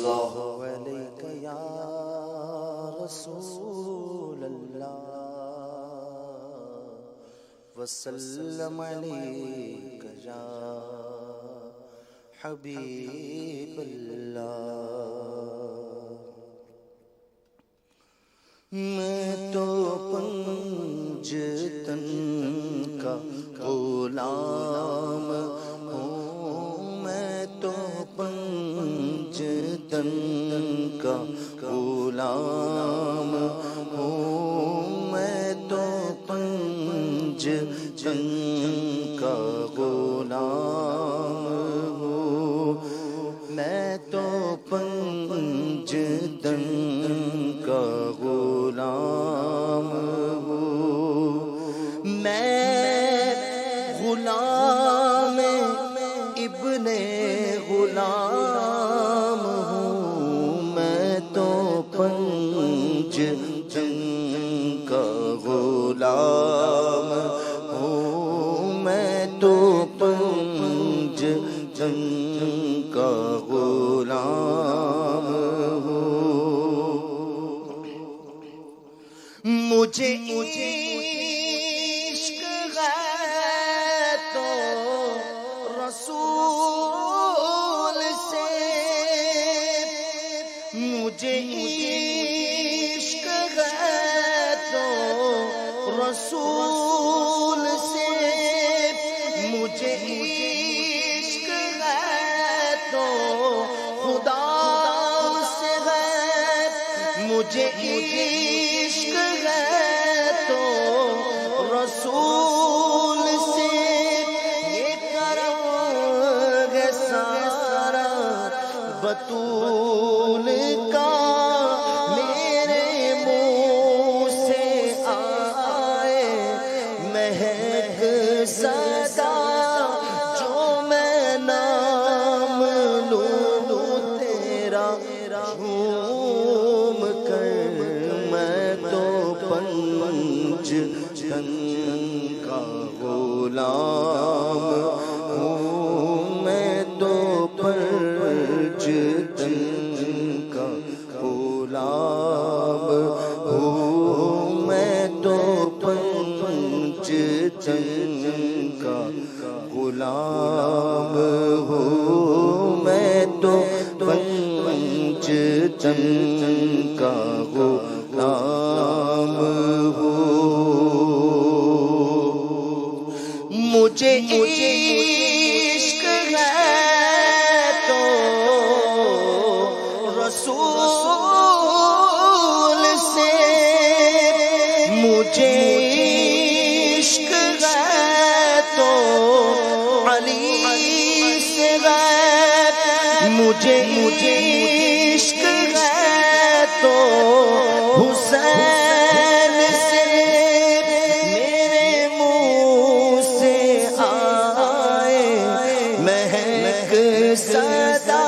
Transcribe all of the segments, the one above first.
اللہ علیہ یا رسول اللہ وسلم علیک یا حبیب اللہ۔ میں تو پنجتن کا غلام ہوں، میں تو پنجتن کا غلام ہوں، میں تو پنجتن کا غلام ہوں، میں تو پنجتن کا غلام ہوں، میں غلام ابن غلام ہوں، میں تو پنجتن کا غلام ہوں، میں تو پنجتن کا غلام ہوں۔ مجھے عشق ہے تو رسول سے، مجھے عشق ہے تو رسول سے، مجھے عشق ہے تو خدا سے ہے، مجھے عشق ہے تو رسول سے، یہ کرم ہے سارا بطول کا، میرے منہ سے آئے مہک صدا، جو میں نام لوں تیرا جھوم کر، میں تو پنجتن کا غلام ہوں، میں تو پنجتن کا غلام ہوں، میں تو پنجتن کا غلام ہوں، میں تو پنجتن کا غلام ہوں۔ مجھے عشق ہے تو رسول سے، مجھے عشق ہے تو علی سے ہے، مجھے عشق ہے تو حسین سے، میرے منہ سے آئے مہک صدا،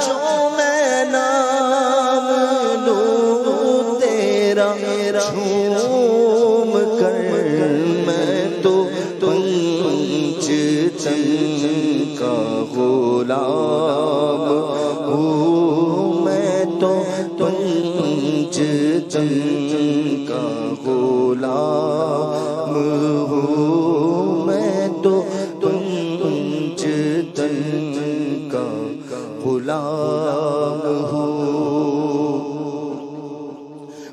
جو میں نام لوں تیرا جھوم کر، میں تو پنجتن کا غلام ہوں، میں تو پنجتن کا غلام ہوں، میں تو پنجتن کا غلام ہوں۔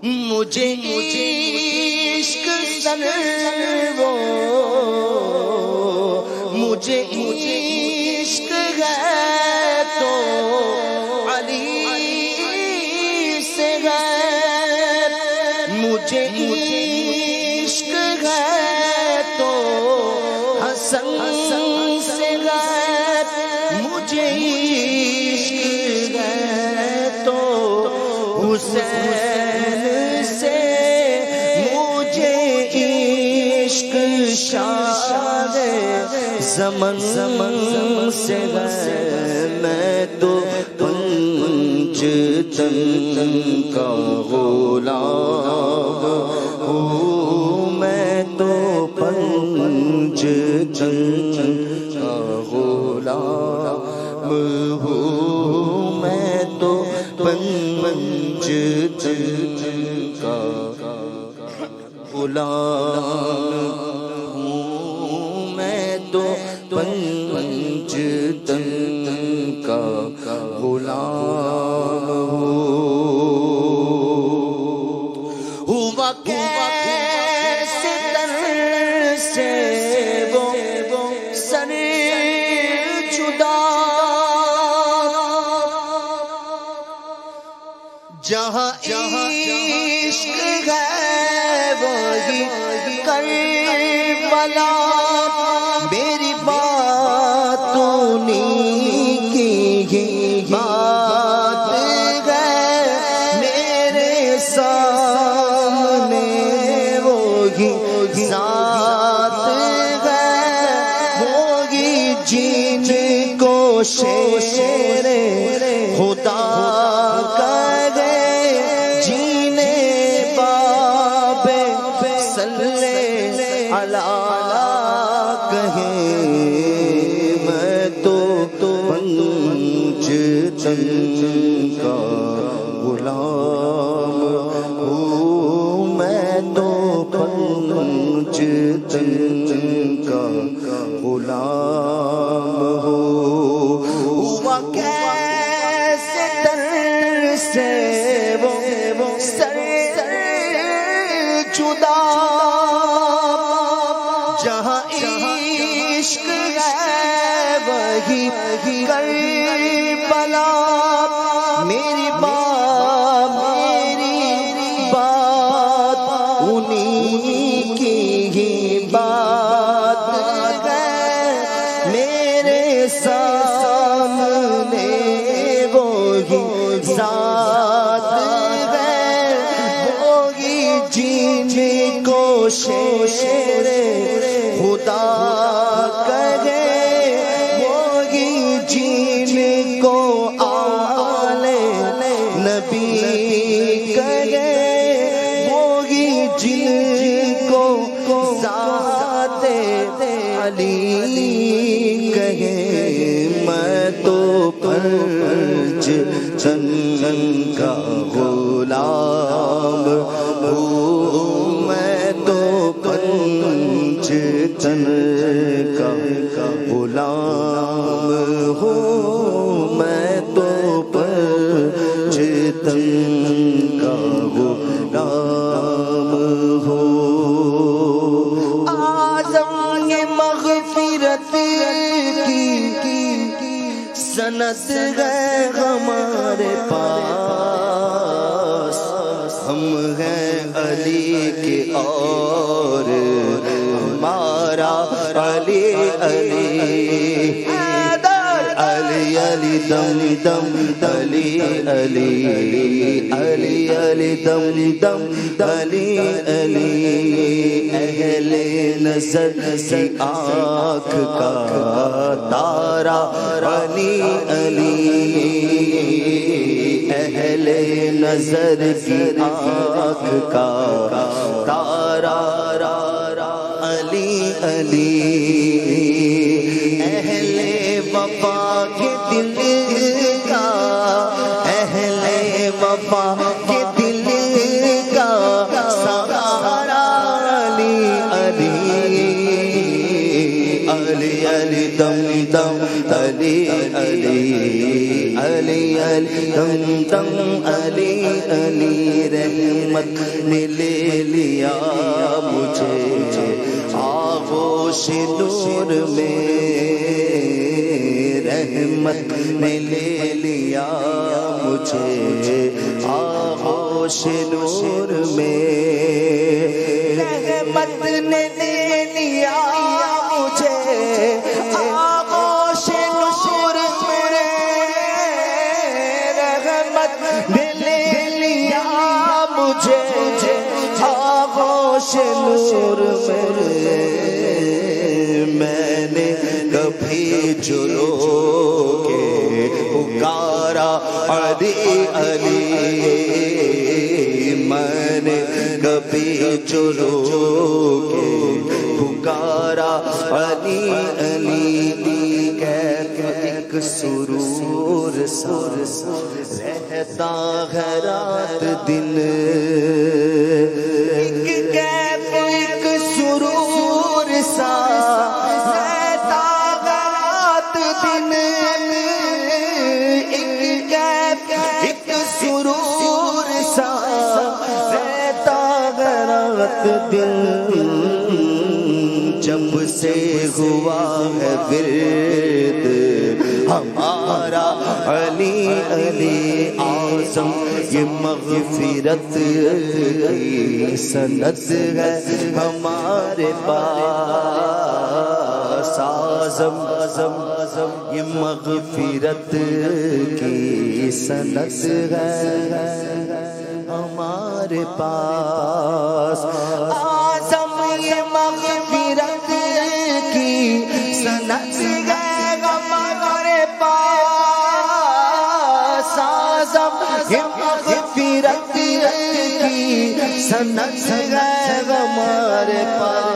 مجھے عشق سن وہ، مجھے عشق ہے تو علی سے ہے، مجھے عشق ہے تو حسن سے ہے، مجھے عشق ہے تو حسین سے، مجھے عشق شاہ زمن سے ہے، میں تو پنجتن کا غلام ہوں، میں تو پنجتن کا غلام ہوں، میں تو پنج تن کا غلام ہوں، میں تو پنج تن کا غلام ہوں۔ ہوا کیسے در سے وہ سر جدا، جہاں عشق ہے وہی کربلا، میری بات انہیں کی ہی بات ہے، میرے سامنے وہی ذات ہے، وہی جن کو شیر خدا میں تو پنج تن کا غلام ہوں، میں تو پنج تن کا غلام ہوں۔ ہوا کیسے در سے وہ سر جدا، جہاں عشق ہے وہی کربلا، میری بات انہیں کی ہی بات ہے، میرے سامنے وہی ذات ہے، وہی جن کو شیر خدا کہے، وہی جن کو آلے نبی کہے، وہی جن کو ذات علی کہے، میں تو پنج تن کا غلام ہوں، میں تو پنج تن کا غلام ہوں، میں تو پنج تن کا غلام ہوں۔ اعظم مغفرت کی سند ہے ہمارے پاس، ہم ہیں علی کے اور ہمارا علی علی علی علی دم دم علی علی علی علی دم دم علی علی، اہل نظر کی آنکھ کا تارا علی علی، اہل نظر کی آنکھ کا تارا علی علی، اہل وفا کے دل کا، اہل وفا کے دل کا سہارا علی علی علی علی دم دم علی علی علی علی دم دم علی علی، رحمت نے لے لیا مجھے آغوش نور میں، رحمت نے لے لیا مجھے آغوش نور میں، رحمت نے لے لیا مجھے آغوش نور میں، رحمت نے لے لیا مجھے آغوش نور میں، میں نے کبھی جرو کے پکارا علی علی، میں نے کبھی جرو کے پکارا علی علی، کیف ایک سرور سا رہتا ہے رات دن، ایک کیف ایک سرور سا رہتا ہے رات دن، ایک کیف ایک سرور سا رہتا ہے رات دن، جب سے ہوا ہے ورد ہمارا علی علی اعظم، یہ مغفرت کی سند ہے ہمارے پاس، اعظم یہ مغفرت کی سند ہے ہمارے پاس، اعظم یہ مغفرت کی سند ہے ہمارے پاس، اعظم یہ مغفرت کی سند ہے ہمارے پاس،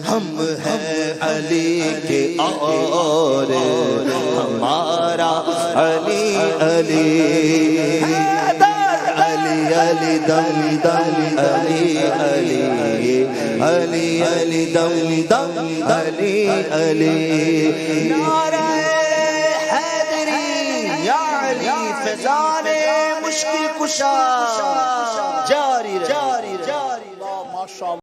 ہم ہیں علی کے اور ہمارا علی علی علی علی دم دم علی علی علی علی دم دم علی علی، نعرہ حیدری یا علی فیضان مشکل کشا جاری